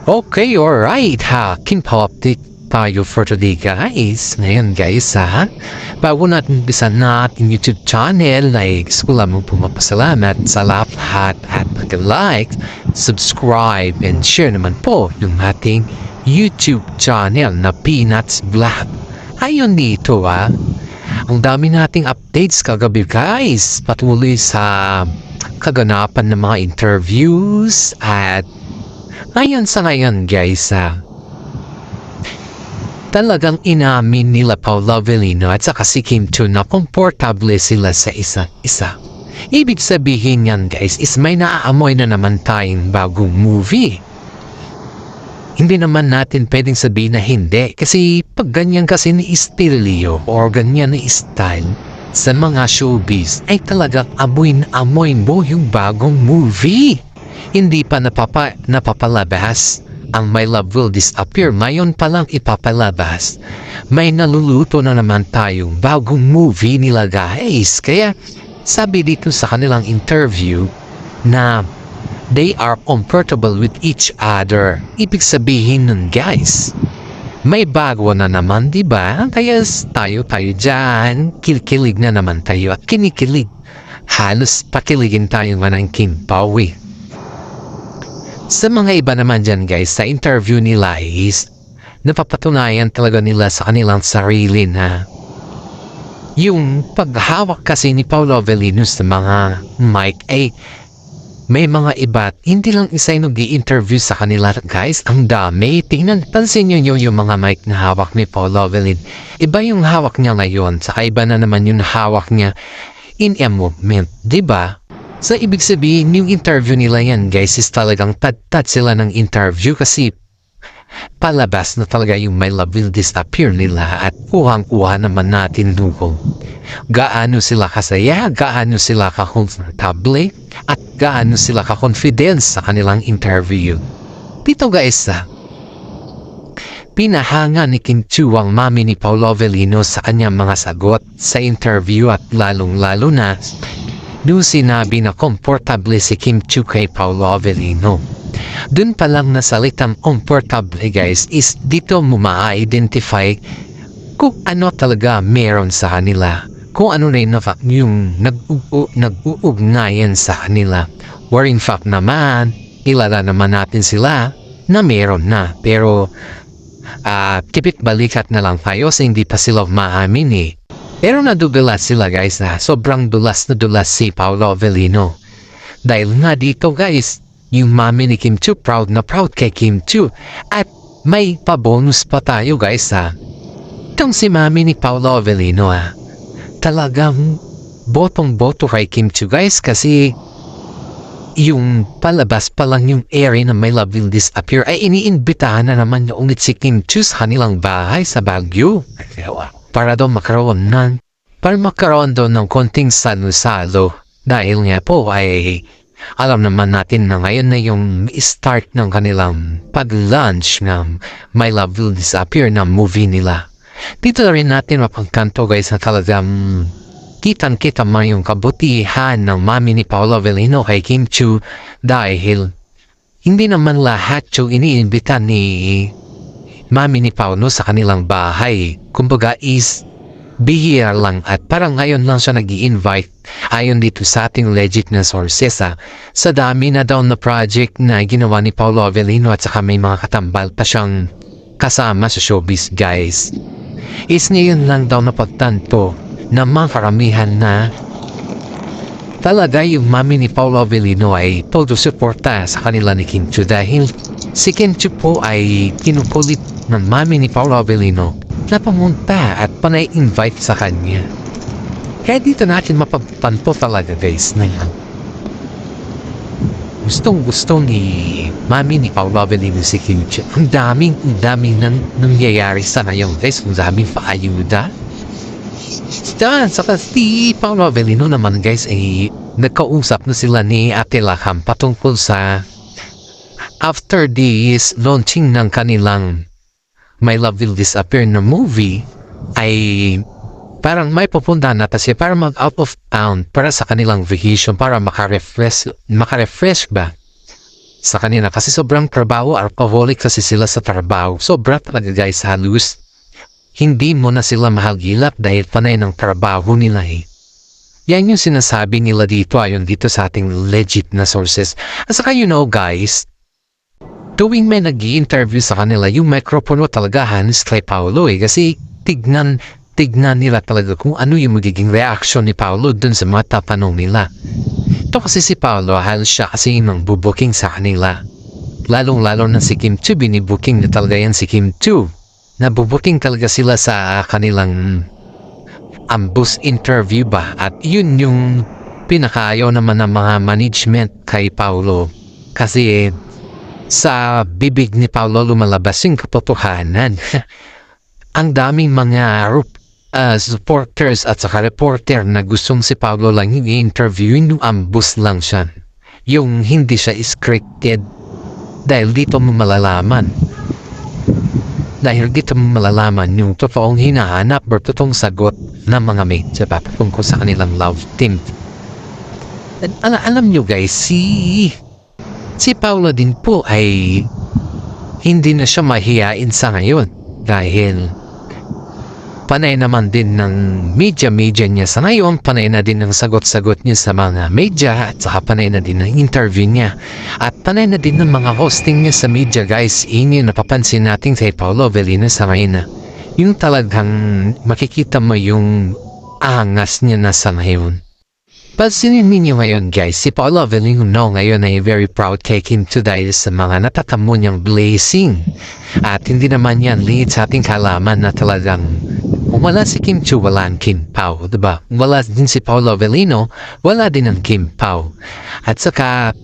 Okay, alright ha. Kinpa-update tayo for today guys. Ngayon guys ha. Bago natin umpisa na ating YouTube channel, gusto ko lamang pumapasalamat sa lahat at mag-like, subscribe, and share naman po yung ating YouTube channel na Peanuts Vlog. Ayun dito ha. Ang dami nating updates kagabi guys. Patuloy sa kaganapan ng mga interviews at ngayon sa ngayon guys talagang inamin nila Paolo Avellino at saka si Kim Chiu na komportable sila sa isa't isa. Ibig sabihin yan guys is may naaamoy na naman tayong bagong movie. Hindi naman natin pwedeng sabihin na hindi kasi pag ganyan kasi ni estilyo o ganyan ni style sa mga showbiz ay talagang amoy na amoy mo yung bagong movie. Hindi pa napapalabas ang My Love Will Disappear. Ngayon pa lang ipapalabas. May naluluto na naman tayong bagong movie nila guys. Kaya sabi dito sa kanilang interview na they are comfortable with each other. Ibig sabihin nun guys, may bago na naman diba? Kaya tayo dyan, kikilig na naman tayo at kinikilig. Halos pakiligin tayo ng Kimpawi. Sa mga iba naman dyan guys, sa interview nila is napapatunayan talaga nila sa kanilang sarili na yung paghawak kasi ni Paolo Avellino sa mga mic ay may mga iba, hindi lang isa yung nag-i-interview sa kanila guys, ang dami. Pansin nyo yung mga mic na hawak ni Paolo Avellino. Iba yung hawak niya ngayon, saka iba na naman yung hawak niya in a movement, diba? So, ibig sabihin, yung interview nila yan, guys, is talagang tad sila ng interview kasi palabas na talaga yung My Love Will Disappear nila at kuhang-kuha naman natin dugol. Gaano sila kasaya, gaano sila ka-comfortable, at gaano sila ka-confident sa kanilang interview. Dito guys, pinahanga ni Kim Chiu ang mami ni Paolo Avellino sa kanyang mga sagot sa interview at lalong-lalo na doon sinabi na komportable si Kim Chiu kay Paolo Avellino. Doon pa lang na salitang comfortable guys is dito mo ma-identify kung ano talaga meron sa kanila. Kung ano na yung nag-uugnayan sa kanila. Where in fact naman, kilala naman natin sila na meron na. Pero kipit balikat na lang tayo sa hindi pa sila maamin eh. Pero nadudulas sila guys na sobrang dulas na dulas si Paolo Avellino. Dahil nga dito guys, yung mami ni Kim Chiu proud na proud kay Kim Chiu. At may pa-bonus pa tayo guys Itong si mami ni Paolo Avellino talagang botong-boto kay Kim Chiu guys kasi yung palabas pa lang yung airing na My Love Will Disappear ay iniimbitahan na naman niya ulit si Kim Chiu sa kanilang bahay sa Baguio. Para daw magkaroon daw ng konting salo-salo. Dahil nga po ay alam naman natin na ngayon na yung start ng kanilang pag-launch ng My Love Will Disappear na movie nila. Dito na rin natin mapagkanto guys na talagang kitang-kita man yung kabutihan ng mami ni Paolo Avellino kay Kim Chiu dahil hindi naman lahat yung iniimbita ni mami ni Paolo sa kanilang bahay. Kumbaga is bihira lang at parang ngayon lang siya nag-i-invite ayon dito sa ating legit na sources sa dami na daw na project na ginawa ni Paolo Avellino at saka may mga katambal pa siyang kasama sa showbiz guys. Is ngayon lang daw napagtanto na mga karamihan na talaga yung mami ni Paolo Avellino ay todo suporta sa kanila ni Kim Chiu dahil si Kim Chiu po ay kinukulit ng mami ni Paolo Avellino na pumunta at panay-invite sa kanya. Kaya dito natin mapagtanto talaga guys na gustong-gusto ni mami ni Paolo Avellino si Kim Chiu. Ang daming nangyayari sa ngayon guys. Ang daming paayuda. Saka si Paolo Avellino naman guys ay nagkausap na sila ni Ate Lakam patungkol sa after this launching ng kanilang My Love Will Disappear na movie ay parang may pupuntahan na siya para mag out of town para sa kanilang vacation para makarefresh ba sa kanila kasi sobrang trabaho, alcoholic kasi sila sa trabaho. Sobra talaga guys, halos hindi mo na sila mahagilap dahil panay ng trabaho nila eh. Yan yung sinasabi nila dito ayon dito sa ating legit na sources. At saka guys, tuwing may nag-i-interview sa kanila, yung microphone talaga hands kay Paolo eh. Kasi tignan nila talaga kung ano yung magiging reaction ni Paolo dun sa mga tatanong nila. Ito kasi si Paolo, halos siya kasi yung bubuking sa kanila. Lalong-lalo na si Kim Chiu, binibuking na talaga yan si Kim Chiu. Nabubuking talaga sila sa kanilang ambus interview ba. At yun yung pinakaayaw naman ng mga management kay Paolo. Kasi sa bibig ni Paolo lumalabas yung katotohanan. Ang daming mga supporters at saka reporter na gustong si Paolo lang i-interview, yung ambus lang siya. Yung hindi siya scripted. Dahil dito mo malalaman. Yung totoong hinahanap or totoong sagot ng mga media tungkol sa kanilang love team. Alam nyo guys, si Paolo din po ay hindi na siya mahihain sa ngayon dahil panay naman din ng media niya sa ngayon, panay na din ng sagot-sagot niya sa mga media at saka panay na din ng interview niya at panay na din ng mga hosting niya sa media guys. Yun napapansin natin kay Paolo Avellino sa ngayon na yung talagang makikita mo yung angas niya na sa ngayon. Pansinin ninyo ngayon guys, si Paolo Avellino ngayon ay very proud kay Kim Chiu dahil sa mga natatamo niyang blessing. At hindi naman yan lead sa ating kalaman na talagang kung wala si Kim Chiu, wala ang Kim Pao, diba? Wala din si Paolo Avellino, wala din ang Kim Pao. At saka,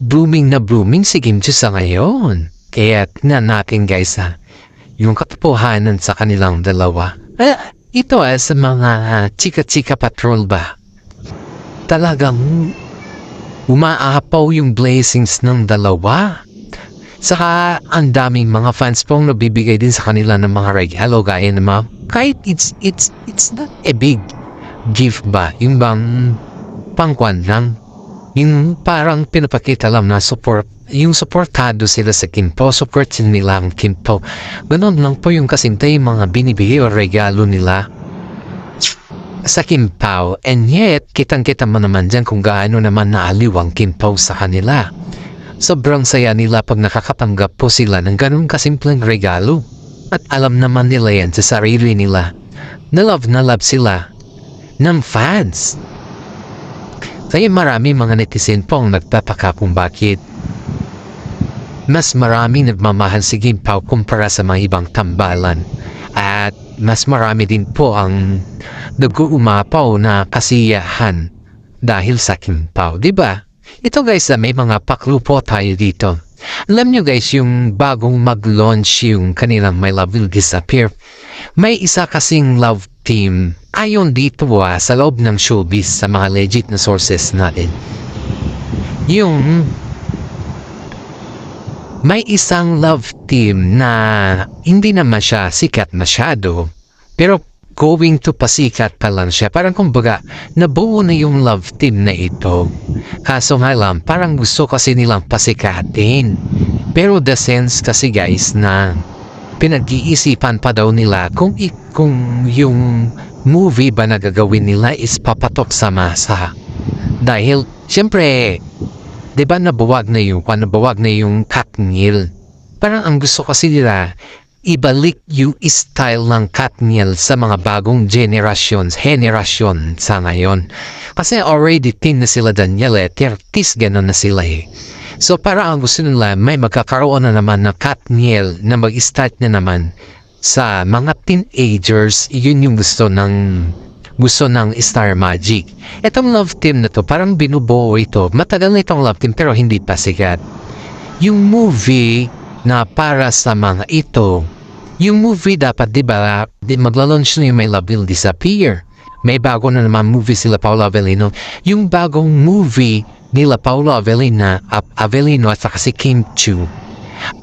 blooming na blooming si Kim Chiu sa ngayon. Kaya tingnan natin guys yung katotohanan sa kanilang dalawa. Ito sa mga chika-chika patrol ba? Talagang umaapaw yung blessings ng dalawa. Saka ang daming mga fans pong nabibigay din sa kanila ng mga regalo gaya ng mga kahit it's not a big gift ba, yung bang pangkwan lang, yung parang pinapakita lang na support, yung supportado sila sa Kim Pao, support nila ang Kim Pao. Ganon lang po yung kasinta yung mga binibigay o regalo nila sa Kim Pao. And yet, kitang-kita mo naman dyan kung gaano naman naaliw ang Kim Pao sa kanila. Sobrang saya nila pag nakakatanggap po sila ng ganun kasimpleng regalo. At alam naman nila yan sa sarili nila na love sila ng fans. Kaya marami mga netizen pong nagtataka kung bakit mas marami nagmamahal si Kim Pao kumpara sa mga ibang tambalan. At mas marami din po ang nag-uumapaw na kasiyahan dahil sa Kim Pao, diba? Ito guys, may mga paklu po tayo dito. Alam nyo guys, yung bagong mag-launch yung kanilang My Love Will Disappear, may isa kasing love team ayon dito sa loob ng showbiz sa mga legit na sources natin. Yung may isang love team na hindi naman siya sikat masyado, pero going to pasikat pa lang siya. Parang kumbaga, nabuo na yung love team na ito. Kaso nga lang, parang gusto kasi nilang pasikatin. Pero the sense kasi guys na pinag-iisipan pa daw nila kung yung movie ba na gagawin nila is papatok sa masa. Dahil, syempre, di ba nabuwag na yung Katniel. Parang ang gusto kasi nila, ibalik yung style ng Katniel sa mga bagong generasyon sa ngayon. Kasi already teen na sila Danielle, 30s gano'n na sila eh. So para ang gusto nila, may magkakaroon na naman na Katniel na mag-start na naman sa mga teenagers. Yun yung gusto ng Star Magic. Itong love team na to, parang binubuo ito. Matagal na itong love team pero hindi pa sikat. Yung movie na para sa mga ito, yung movie dapat diba magla-launch na yung My Love Will Disappear. May bago na naman movie sila Paolo Avellino. Yung bagong movie nila Paolo Avellino at saka si Kim Chiu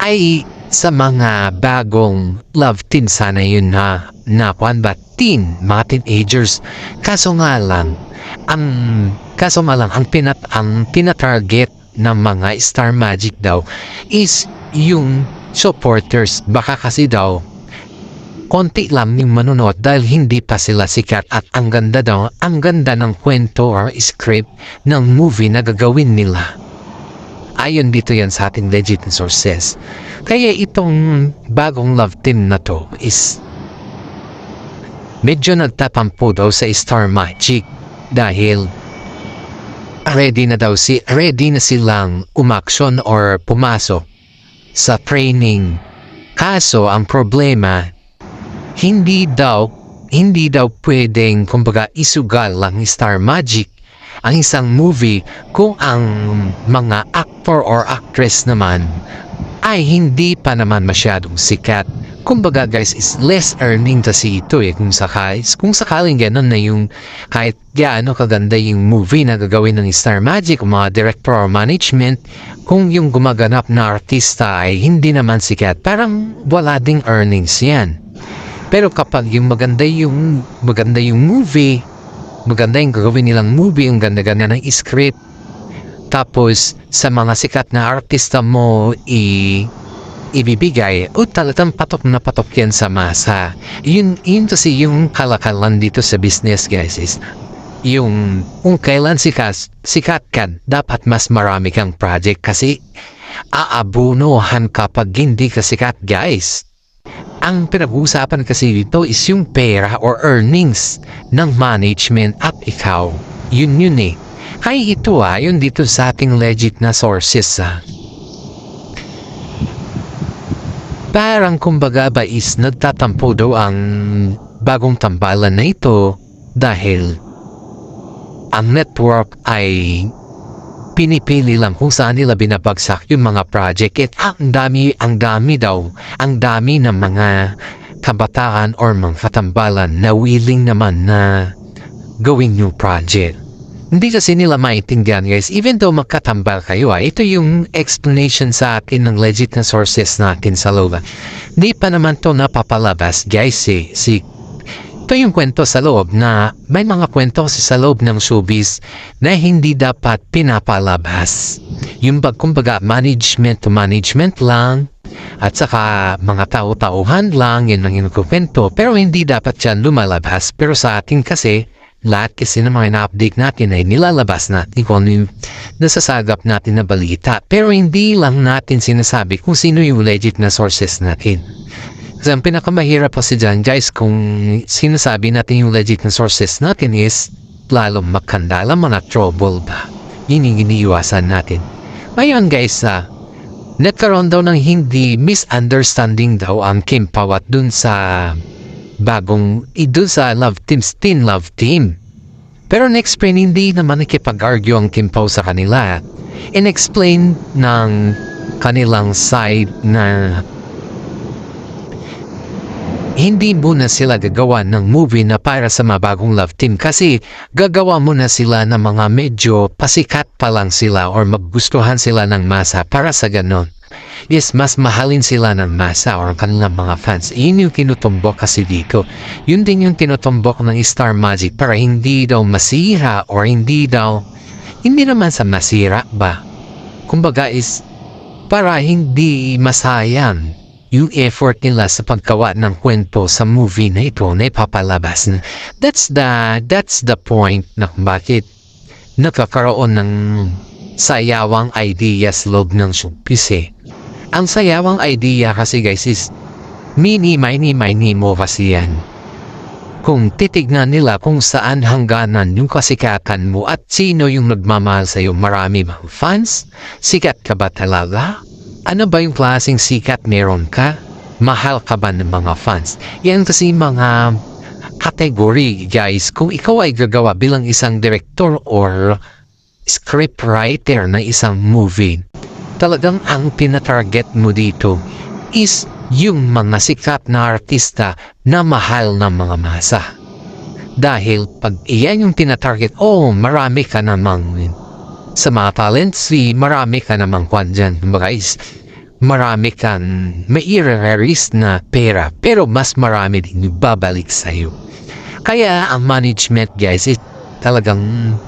ay sa mga bagong love team sana yun na mga teenagers. Kaso nga lang ang pinatarget ng mga Star Magic daw is yung supporters. Baka kasi daw konti lang yung manonood dahil hindi pa sila sikat at ang ganda daw, ang ganda ng kwento or script ng movie na gagawin nila. Ayon dito yan sa ating legit sources. Kaya itong bagong love team na to is medyo nagtatampo daw sa Star Magic dahil ready na silang umaksyon or pumasok sa training. Kaso ang problema, hindi daw pwedeng kumbaga isugal lang Star Magic ang isang movie kung ang mga actor or actress naman ay hindi pa naman masyadong sikat. Kumbaga guys, is less earning kasi ito kung sakaling ganun na yung kahit gaano kaganda yung movie na gagawin ng Star Magic o mga director or management, kung yung gumaganap na artista ay hindi naman sikat, parang wala ding earnings yan. Pero kapag yung maganda yung movie, maganda yung gagawin nilang movie, yung ganda-ganda ng script, tapos sa mga sikat na artista mo ibibigay, o talagang patok na patok yan sa masa. Yun kasi yung kalakalan dito sa business guys is, yung kung kailan sikat ka, dapat mas marami kang project kasi aabunuhan kapag hindi ka sikat guys. Ang pinag-uusapan kasi dito is yung pera or earnings ng management at ikaw. Yun eh. Kaya ito yun dito sa ating legit na sources parang kumbaga ba is nagtatampo daw ang bagong tambalan na ito dahil ang network ay pinipili lang kung saan nila binabagsak yung mga project. At ang dami ng mga kabataan or mga katambalan na willing naman na gawing new project. Hindi kasi nila maintindihan guys, even though magkatambal kayo ito yung explanation sa akin ng legit na sources natin sa loob. Hindi pa naman to napapalabas guys ito yung kwento sa loob na may mga kwento sa loob ng showbiz na hindi dapat pinapalabas. Yung kumbaga management to management lang at saka mga tao-tauhan lang yun ang inukwento, pero hindi dapat yan lumalabas. Pero sa atin kasi lahat kasi ng mga na-update natin ay nilalabas natin kung ano yung nasasagap natin na balita, pero hindi lang natin sinasabi kung sino yung legit na sources natin. Kasi ang pinakamahirap kasi dyan guys, kung sinasabi natin yung legit na sources natin is lalong magkandala, mga trouble ba. Yun yung iniiwasan natin. Ngayon guys, nagkaroon daw ng hindi misunderstanding daw ang Kim Pao at dun sa dun sa teen love team. Pero na-explain, hindi naman nakipag-argue ang Kim Pao sa kanila. In-explain ng kanilang side na hindi muna sila gagawa ng movie na para sa mabagong love team kasi gagawa muna sila ng mga medyo pasikat pa lang sila or magustuhan sila ng masa para sa ganon. Yes, mas mahalin sila ng masa or kanilang mga fans. Yun yung tinutumbok kasi dito. Yun din yung tinutumbok ng Star Magic para hindi daw masira or hindi naman sa masira ba. Kumbaga is para hindi masayang yung effort nila sa paggawa ng kwento sa movie na ito na ipapalabas. That's the point na bakit nakakaroon ng sayawang idea sa loob ng showbiz. Ang sayawang idea kasi guys is mini mo kasi yan. Kung titignan nila kung saan hangganan yung kasikatan mo at sino yung nagmamahal sa'yo, marami bang fans? Sikat ka ba talaga? Ano ba yung klaseng sikat meron ka? Mahal ka ba ng mga fans? Yan kasi mga category guys. Kung ikaw ay gagawa bilang isang director or scriptwriter na isang movie, talagang ang pinatarget mo dito is yung mga sikat na artista na mahal ng mga masa. Dahil pag iyan yung tinatarget, marami ka namang sa mga talents, marami ka namang kwan dyan. Guys, marami kang mai-release na pera, pero mas marami din babalik sa'yo. Kaya ang management guys, talagang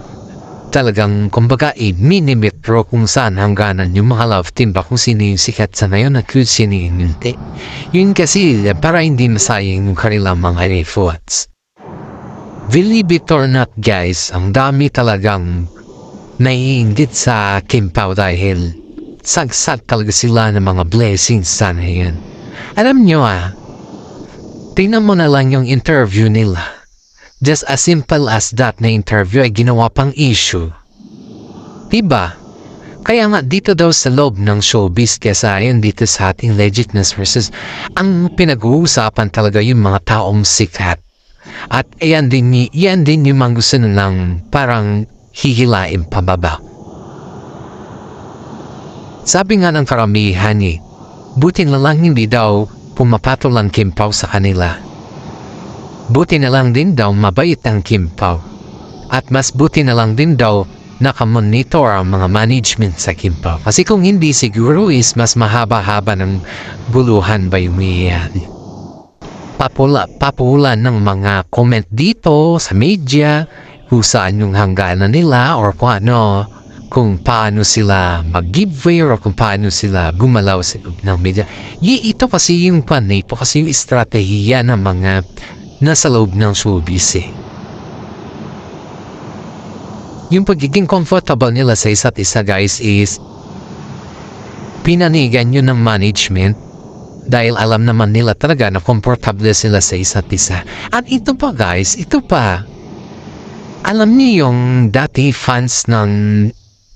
talagang kumbaga minimetro kung saan hangganan yung mga love team ba kung sino yung sikat sa ngayon at kung sino yung hindi. Yun kasi para hindi masayang yung kanilang mga efforts. Believe it or not guys, ang dami talagang naiingit sa Kim Pao dahil sagsag talaga sila ng mga blessings sana yan. Alam nyo tingnan mo na lang yung interview nila. Just as simple as that na interview ay ginawa pang issue. Diba? Kaya nga dito daw sa loob ng showbiz kesa ayon dito sa ating legitness versus ang pinag-uusapan talaga yung mga taong sikat. At yan din yung mga gusto nilang parang hihilain pababa. Sabi nga ng karamihan buti na lang hindi daw pumapatol ang Kim Pao sa kanila. Buti na lang din daw mabait ang Kim Pao. At mas buti na lang din daw nakamonitor ang mga management sa Kim Pao. Kasi kung hindi siguro is mas mahaba-haba ng buluhan ba yung iyan. Papula ng mga comment dito sa media kung saan yung hangganan nila or kung paano sila mag-giveaway or kung paano sila gumalaw sa loob ng media. Ito kasi yung ito kasi yung estratehiya ng mga nasa loob ng showbiz Yung pagiging comfortable nila sa isa't isa guys is pinanigan yun ng management dahil alam naman nila talaga na komportable sila sa isa't isa. At ito pa guys, alam niyo yung dati fans ng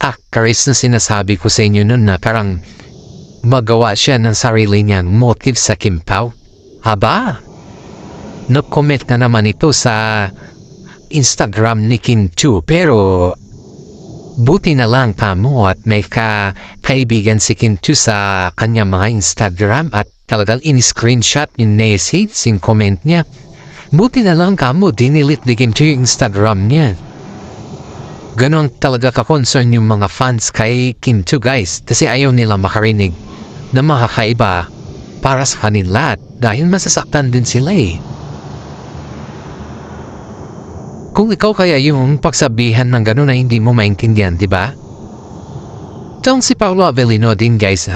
actress na sinasabi ko sa inyo nun na parang magawa siya ng sarili niyang motive sa Kim Pao. No-comment na naman ito sa Instagram ni Kim Chu pero buti na lang kamo at may kaibigan si Kim Chu sa kanya mga Instagram at talagang in-screenshot yung message, yung comment niya. Buti na lang kamo dinilit ni Kim Chu yung Instagram niya. Ganon talaga ka-concern yung mga fans kay Kim Chu guys kasi ayaw nila makarinig na makakaiba para sa kanila dahil masasaktan din sila Kung ikaw kaya yung pagsabihan ng gano'n na hindi mo maintindihan, di ba? Itong si Paolo Avellino din guys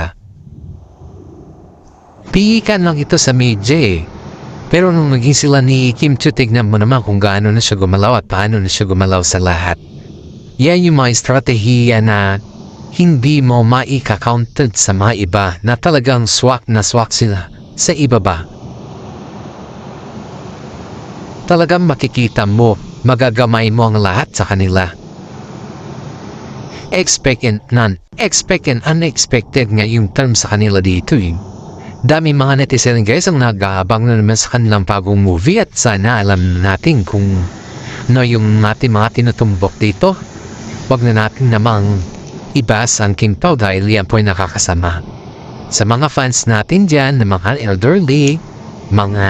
Pihikan lang ito sa media Pero nung naging sila ni Kim Chu, tignan mo naman kung gaano na siya gumalaw at paano na siya gumalaw sa lahat. Yan yung mga estratehiya na hindi mo maika-counted sa mga iba na talagang swak na swak sila sa iba ba. Talagang makikita mo, magagamay mo ang lahat sa kanila. Expect and unexpected nga yung term sa kanila dito Dami mga netizen guys ang nag-aabang na naman sa kanilang bagong movie at sana alam natin kung yung natin mga tinutumbok dito. Wag na natin namang ibas ang Kim Pao dahil yan po ay nakakasama. Sa mga fans natin dyan, na mga elderly, mga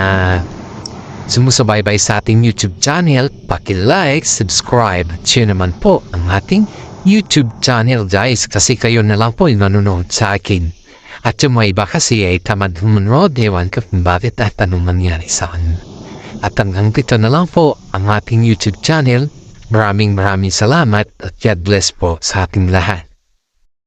sumusubaybay sa ating YouTube channel, paki-like, subscribe, share naman po ang ating YouTube channel guys kasi kayo na lang po yung nanonood sa akin. At yung mga iba kasi ay tamad manood, ewan ko kung bakit at anong nangyari sa akin. At hanggang dito na lang po ang ating YouTube channel. Maraming salamat at God bless po sa ating lahat.